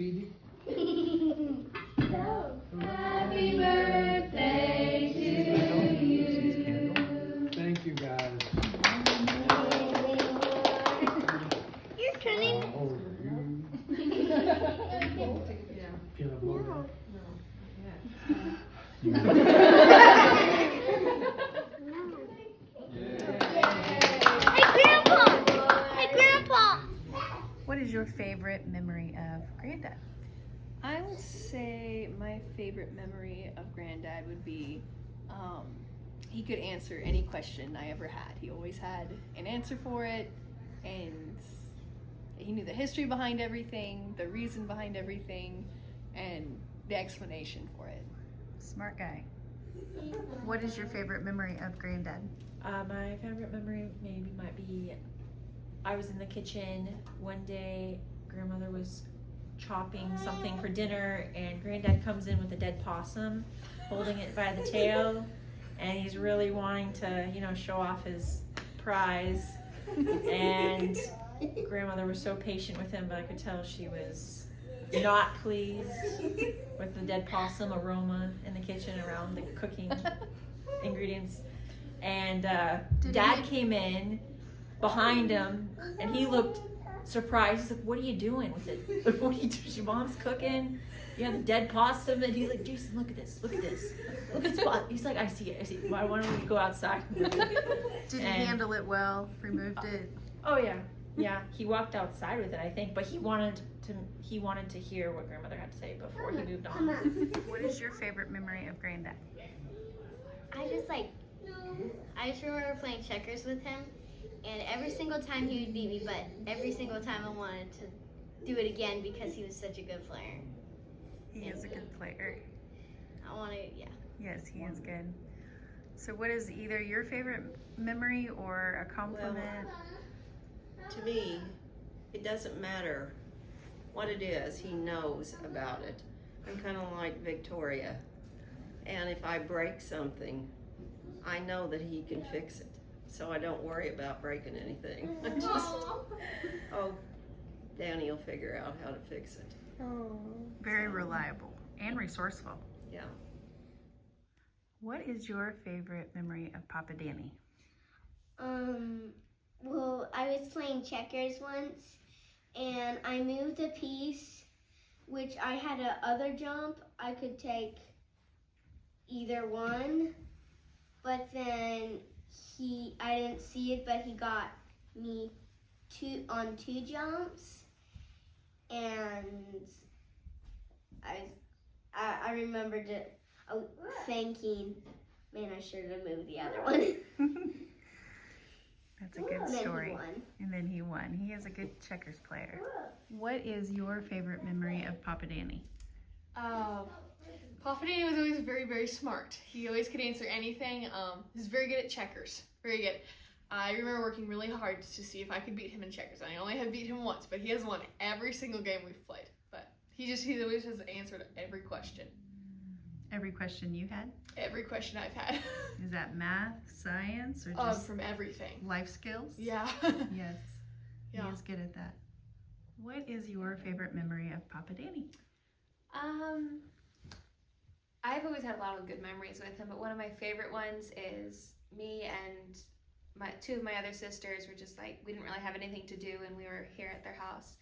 Speedy? Happy birthday to you. Thank you, guys. You're turning. Oh, Can I blow Hey, Grandpa! Hey, Grandpa! What is your favorite memory of Granddad? I would say my favorite memory of Granddad would be he could answer any question I ever had. He always had an answer for it, and he knew the history behind everything, the reason behind everything, and the explanation for it. Smart guy. What is your favorite memory of Granddad? My favorite memory maybe might be I was in the kitchen one day. Grandmother was chopping something for dinner, and Granddad comes in with a dead possum, holding it by the tail, and he's really wanting to, show off his prize. And Grandmother was so patient with him, but I could tell she was not pleased with the dead possum aroma in the kitchen around the cooking ingredients. And Dad came in behind him, and he looked surprised. He's like, "What are you doing with it? What are you doing? Your mom's cooking. You have the dead possum." And he's like, "Jason, look at this. Look at this. Look at the spot." He's like, "I see it. I see it. Why don't we go outside?" Did he handle it well? Removed it? Oh yeah, yeah. He walked outside with it, I think, but he wanted to hear what Grandmother had to say before he moved on. What is your favorite memory of Granddad? I just remember playing checkers with him, and every single time he would beat me, but every single time I wanted to do it again because he was such a good player. He is a good player. Yes, he is good. So what is either your favorite memory or a compliment? To me, it doesn't matter what it is, he knows about it. I'm kind of like Victoria, and if I break something, I know that he can fix it, so I don't worry about breaking anything. I just, Danny will figure out how to fix it. Very reliable and resourceful. Yeah. What is your favorite memory of Papa Danny? Well, I was playing checkers once, and I moved a piece, which I had a other jump. I could take either one, but then I didn't see it, but he got me on two jumps, and I remembered thinking, man, I should have moved the other one. That's a good story. And then he won. He is a good checkers player. What is your favorite memory of Papa Danny? Papa Danny was always very, very smart. He always could answer anything. He was very good at checkers. Very good. I remember working really hard to see if I could beat him in checkers. I only have beat him once, but he has won every single game we've played. But he always has answered every question. Every question you had? Every question I've had. Is that math, science, or just from everything. Life skills? Yeah. Yes. Yeah. He is good at that. What is your favorite memory of Papa Danny? I've always had a lot of good memories with him, but one of my favorite ones is me and two of my other sisters were just like, we didn't really have anything to do, and we were here at their house.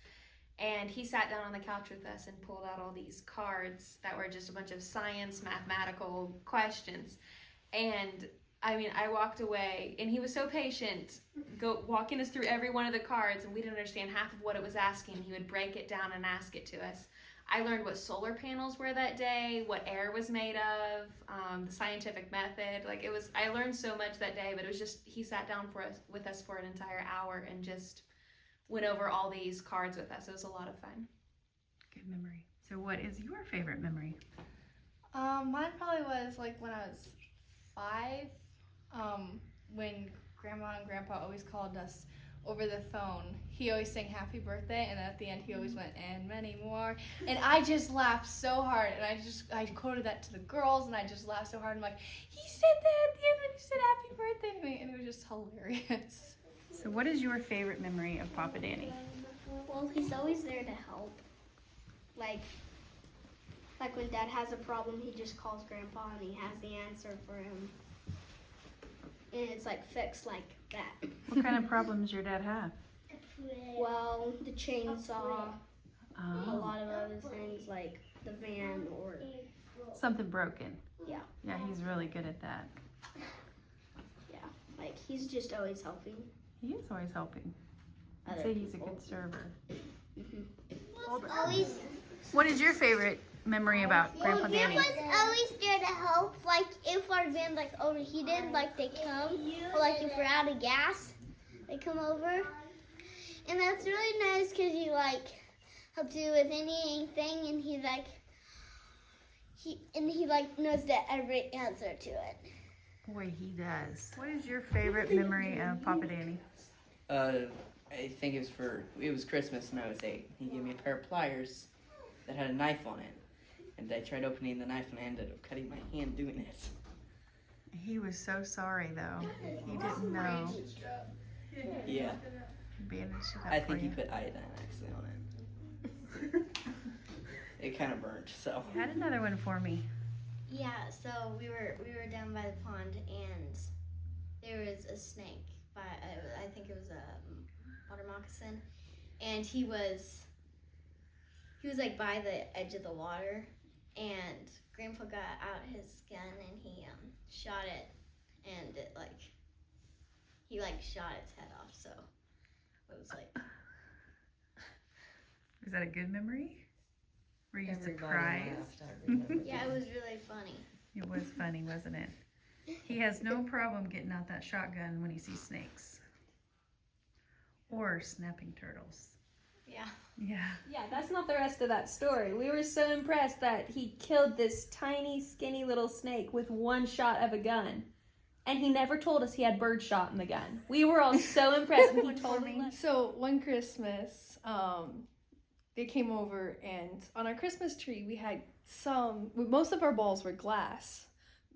And he sat down on the couch with us and pulled out all these cards that were just a bunch of science, mathematical questions. And I mean, I walked away, and he was so patient, walking us through every one of the cards, and we didn't understand half of what it was asking. He would break it down and ask it to us. I learned what solar panels were that day, what air was made of, the scientific method. I learned so much that day, but it was just, he sat down with us for an entire hour and just went over all these cards with us. It was a lot of fun. Good memory. So what is your favorite memory? Mine probably was when I was 5, when Grandma and Grandpa always called us over the phone. He always sang happy birthday, and at the end he always went, and many more. And I just laughed so hard, and I quoted that to the girls, and I just laughed so hard. I'm like, he said that at the end when he said happy birthday to me, and it was just hilarious. So what is your favorite memory of Papa Danny? Well, he's always there to help. Like when Dad has a problem, he just calls Grandpa and he has the answer for him. And it's like fixed like that. What kind of problems your dad have? Well, the chainsaw, a Oh, lot of other things like the van or something broken. Yeah. Yeah, he's really good at that. like he's just always helping. He is always helping. I'd Other say he's a people. good server. Always. What is your favorite memory about Grandpa Danny? Grandpa's always there to help. Like if our van like overheated, like they come, or like if we're out of gas, they come over, and that's really nice because he like helps you with anything, and he knows that every answer to it. Boy, he does. What is your favorite memory of Papa Danny? I think it was Christmas and I was 8. He gave me a pair of pliers that had a knife on it. And I tried opening the knife and I ended up cutting my hand doing it. He was so sorry though. He didn't know. Yeah. Bandaged it up I for think he you. put iodine actually on it. It kind of burnt, so. You had another one for me. Yeah, so we were down by the pond, and there was a snake. I think it was a water moccasin, and he was like by the edge of the water, and Grandpa got out his gun and he shot it, and it he shot its head off. So it was like. Was that a good memory? Were you Everybody surprised? laughed, I remember. Yeah, it was really funny. It was funny, wasn't it? He has no problem getting out that shotgun when he sees snakes. Or snapping turtles. Yeah. Yeah. Yeah, that's not the rest of that story. We were so impressed that he killed this tiny, skinny little snake with one shot of a gun. And he never told us he had bird shot in the gun. We were all so impressed when he told me. So one Christmas, they came over, and on our Christmas tree we had most of our balls were glass,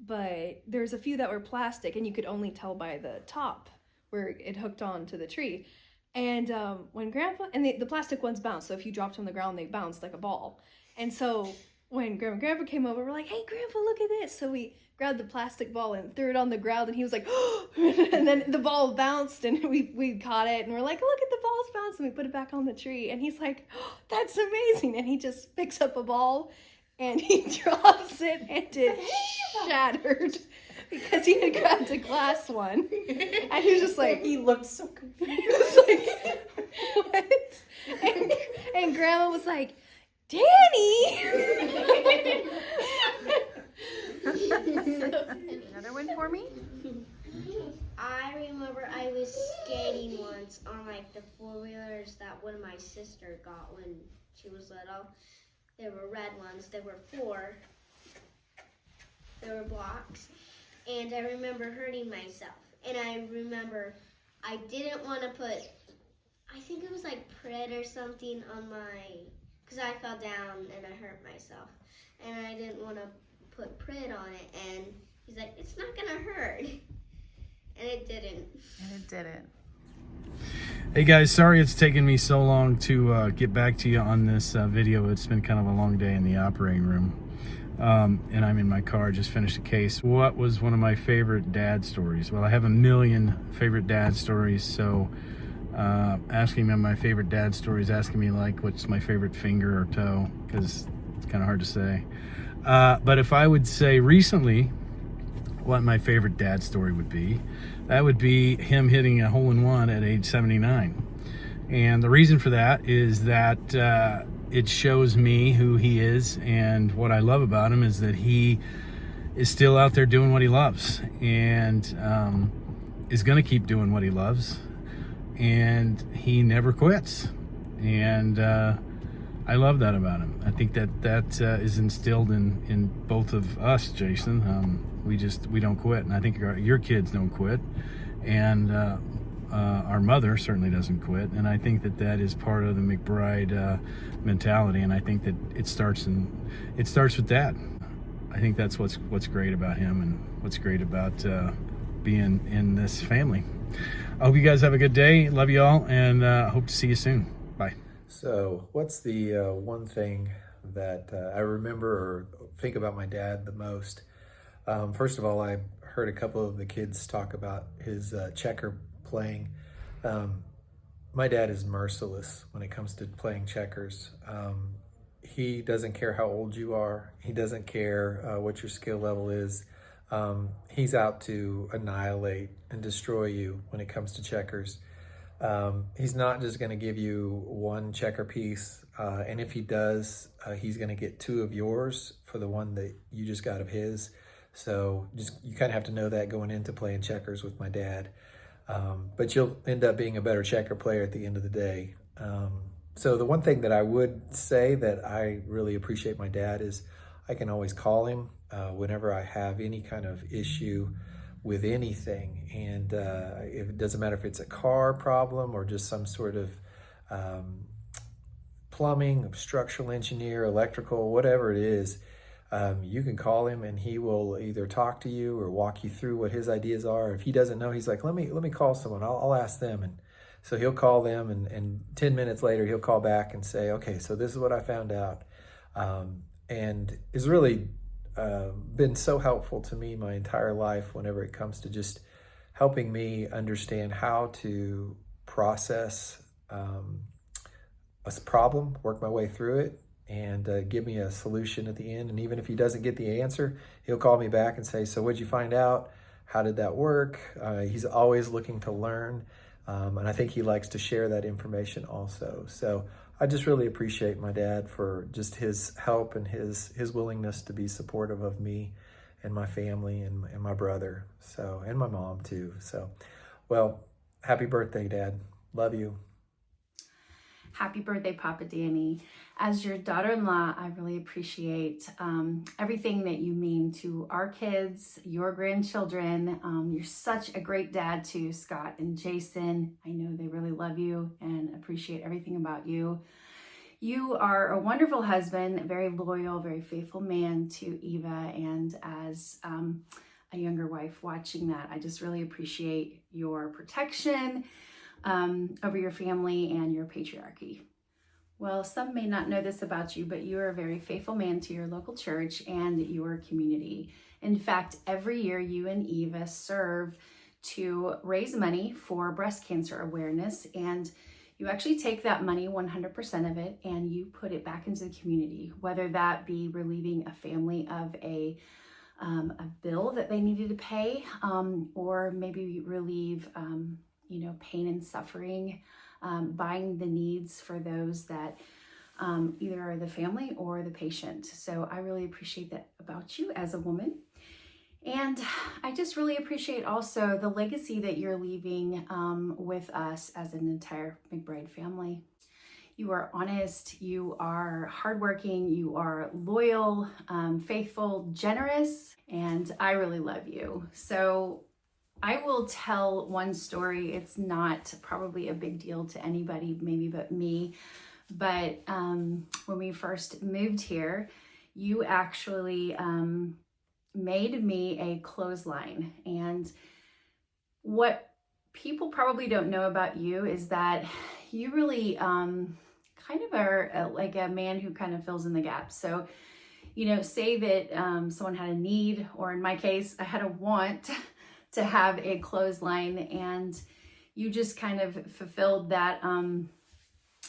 but there's a few that were plastic, and you could only tell by the top where it hooked on to the tree. And when Grandpa, and the plastic ones bounced, so if you dropped them on the ground, they bounced like a ball. And so when Grandpa came over, we're like, hey, Grandpa, look at this. So we grabbed the plastic ball and threw it on the ground, and he was like, oh, and then the ball bounced, and we caught it, and we're like, look at the balls bounce, and we put it back on the tree, and he's like, oh, that's amazing. And he just picks up a ball, and he drops it, and it shattered. Because he had grabbed a glass one, and he was just like, He looked so confused. he was like, what? And Grandma was like, Danny! Another one for me? I remember I was skating once on the 4-wheelers that one of my sister got when she was little. They were red ones. There were 4. There were blocks. And I remember hurting myself. And I remember I didn't want to put, I think it was Pred or something on because I fell down and I hurt myself. And I didn't want to put Pred on it. And he's like, it's not going to hurt. And it didn't. And it didn't. Hey guys, sorry it's taken me so long to get back to you on this video. It's been kind of a long day in the operating room. And I'm in my car, just finished a case. What was one of my favorite dad stories? Well, I have a million favorite dad stories, so asking me my favorite dad stories, asking me what's my favorite finger or toe, because it's kind of hard to say. But if I would say recently what my favorite dad story would be, that would be him hitting a hole-in-one at age 79. And the reason for that is that it shows me who he is, and what I love about him is that he is still out there doing what he loves, and is going to keep doing what he loves, and he never quits. And I love that about him. I think that is instilled in both of us, Jason. We don't quit, and I think your kids don't quit, and our mother certainly doesn't quit, and I think that is part of the McBride mentality, and I think that it starts with that. I think that's what's great about him, and what's great about being in this family. I hope you guys have a good day. Love you all, and hope to see you soon. Bye. So, what's the one thing that I remember or think about my dad the most. First of all, I heard a couple of the kids talk about his checker playing. My dad is merciless when it comes to playing checkers. He doesn't care how old you are. He doesn't care what your skill level is. He's out to annihilate and destroy you when it comes to checkers. He's not just going to give you one checker piece, and if he does, he's going to get two of yours for the one that you just got of his. So you kind of have to know that going into playing checkers with my dad. But you'll end up being a better checker player at the end of the day. So the one thing that I would say that I really appreciate my dad is I can always call him whenever I have any kind of issue with anything. And it doesn't matter if it's a car problem or just some sort of plumbing, structural engineer, electrical, whatever it is. You can call him and he will either talk to you or walk you through what his ideas are. If he doesn't know, he's like, let me call someone. I'll ask them. And so he'll call them, and 10 minutes later, he'll call back and say, okay, so this is what I found out. And it's really been so helpful to me my entire life whenever it comes to just helping me understand how to process a problem, work my way through it, and give me a solution at the end. And even if he doesn't get the answer, he'll call me back and say, so what'd you find out? How did that work? He's always looking to learn. And I think he likes to share that information also. So I just really appreciate my dad for just his help and his willingness to be supportive of me and my family and my brother. So, and my mom too. So, well, happy birthday, Dad. Love you. Happy birthday, Papa Danny. As your daughter-in-law, I really appreciate everything that you mean to our kids, your grandchildren. You're such a great dad to Scott and Jason. I know they really love you and appreciate everything about you. You are a wonderful husband, a very loyal, very faithful man to Eva. And as a younger wife watching that, I just really appreciate your protection over your family and your patriarchy. Well, some may not know this about you, but you are a very faithful man to your local church and your community. In fact, every year you and Eva serve to raise money for breast cancer awareness, and you actually take that money, 100% of it, and you put it back into the community, whether that be relieving a family of a bill that they needed to pay, or maybe relieve pain and suffering, buying the needs for those that either are the family or the patient. So I really appreciate that about you as a woman. And I just really appreciate also the legacy that you're leaving with us as an entire McBride family. You are honest, you are hardworking, you are loyal, faithful, generous, and I really love you. So I will tell one story. It's not probably a big deal to anybody, maybe but me. But when we first moved here, you actually made me a clothesline. And what people probably don't know about you is that you really kind of are like a man who kind of fills in the gaps. So, say that someone had a need, or in my case, I had a want to have a clothesline, and you just kind of fulfilled that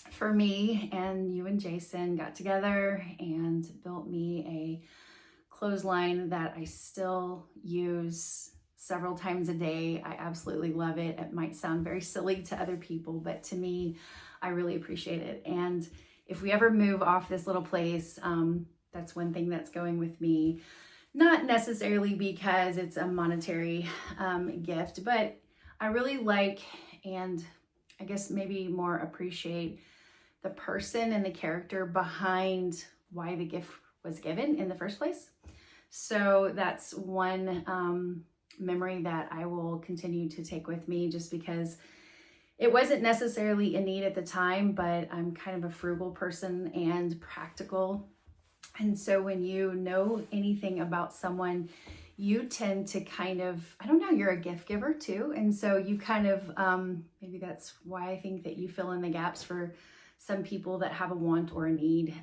for me. And you and Jason got together and built me a clothesline that I still use several times a day. I absolutely love it. It might sound very silly to other people, but to me, I really appreciate it. And if we ever move off this little place, that's one thing that's going with me. Not necessarily because it's a monetary gift, but I really like, and I guess maybe more appreciate, the person and the character behind why the gift was given in the first place. So that's one memory that I will continue to take with me, just because it wasn't necessarily a need at the time, but I'm kind of a frugal person and practical. And so when you know anything about someone, you tend to kind of, I don't know, you're a gift giver too. And so you kind of, maybe that's why I think that you fill in the gaps for some people that have a want or a need.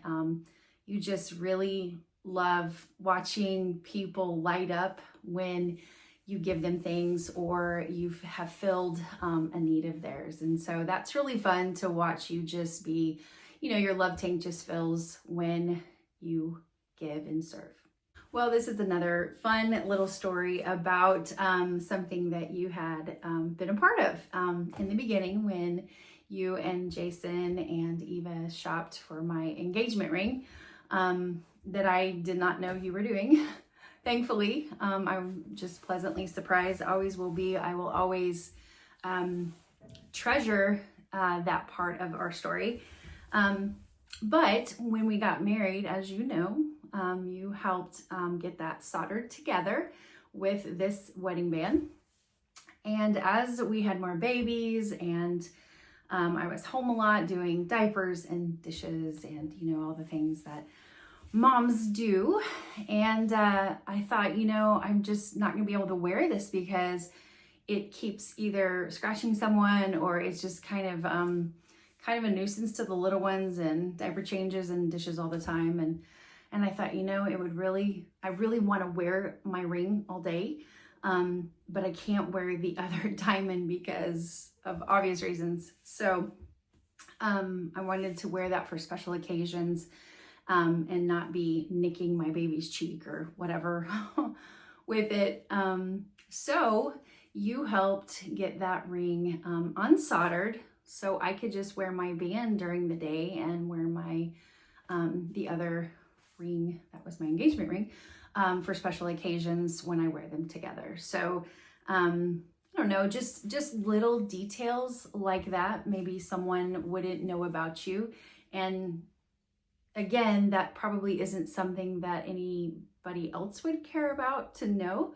you just really love watching people light up when you give them things or you have filled a need of theirs. And so that's really fun to watch you just be, your love tank just fills when you give and serve. Well, this is another fun little story about something that you had been a part of in the beginning when you and Jason and Eva shopped for my engagement ring that I did not know you were doing. Thankfully, I'm just pleasantly surprised. Always will be. I will always treasure that part of our story. But when we got married, as you know, you helped get that soldered together with this wedding band. And as we had more babies and I was home a lot doing diapers and dishes and, all the things that moms do. And I thought, I'm just not going to be able to wear this because it keeps either scratching someone or it's just kind of a nuisance to the little ones and diaper changes and dishes all the time. And I thought, I really want to wear my ring all day. But I can't wear the other diamond because of obvious reasons. So I wanted to wear that for special occasions and not be nicking my baby's cheek or whatever with it. So you helped get that ring unsoldered so I could just wear my band during the day and wear my the other ring, that was my engagement ring, for special occasions when I wear them together. So I don't know, just little details like that maybe someone wouldn't know about you. And again, that probably isn't something that anybody else would care about to know,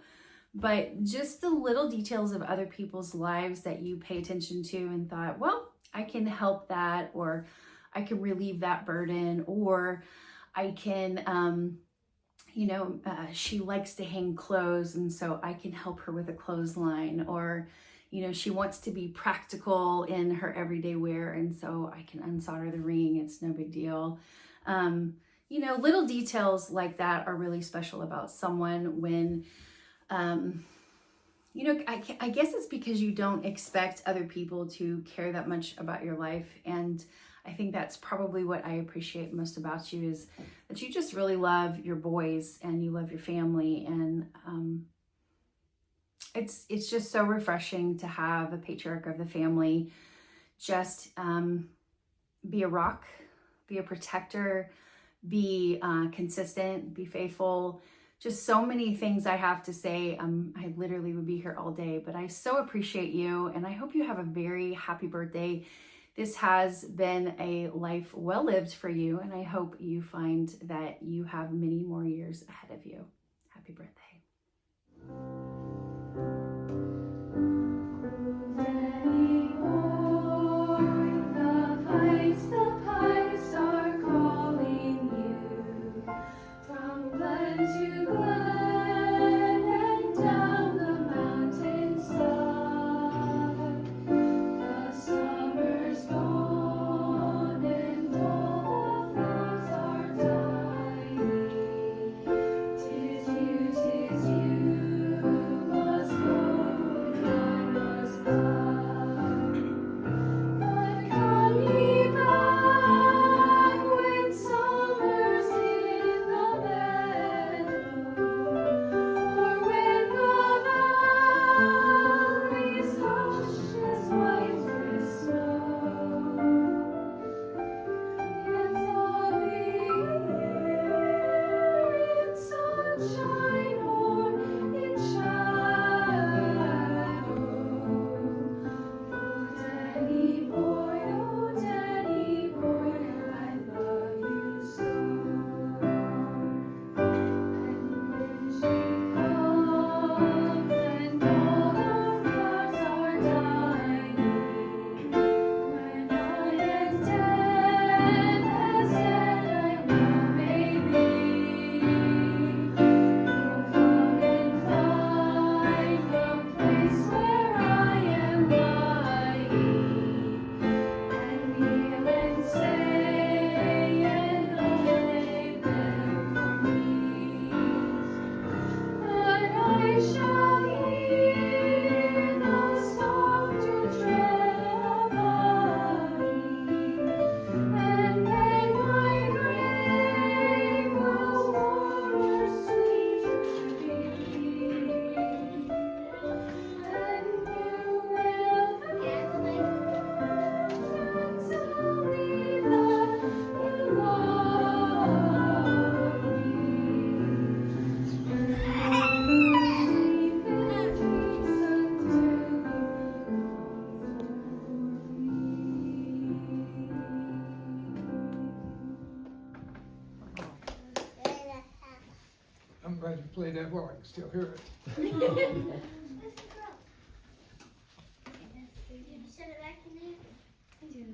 but just the little details of other people's lives that you pay attention to and thought, well, I can help that, or I can relieve that burden, or I can, she likes to hang clothes and so I can help her with a clothesline, or, she wants to be practical in her everyday wear and so I can unsolder the ring. It's no big deal. Little details like that are really special about someone when, I guess it's because you don't expect other people to care that much about your life. And I think that's probably what I appreciate most about you is that you just really love your boys and you love your family. And it's just so refreshing to have a patriarch of the family just be a rock, be a protector, be consistent, be faithful. Just so many things I have to say. I literally would be here all day, but I so appreciate you and I hope you have a very happy birthday. This has been a life well lived for you, and I hope you find that you have many more years ahead of you. Happy birthday. glad you played that well. I can still hear it. Did you set it back in there? I do.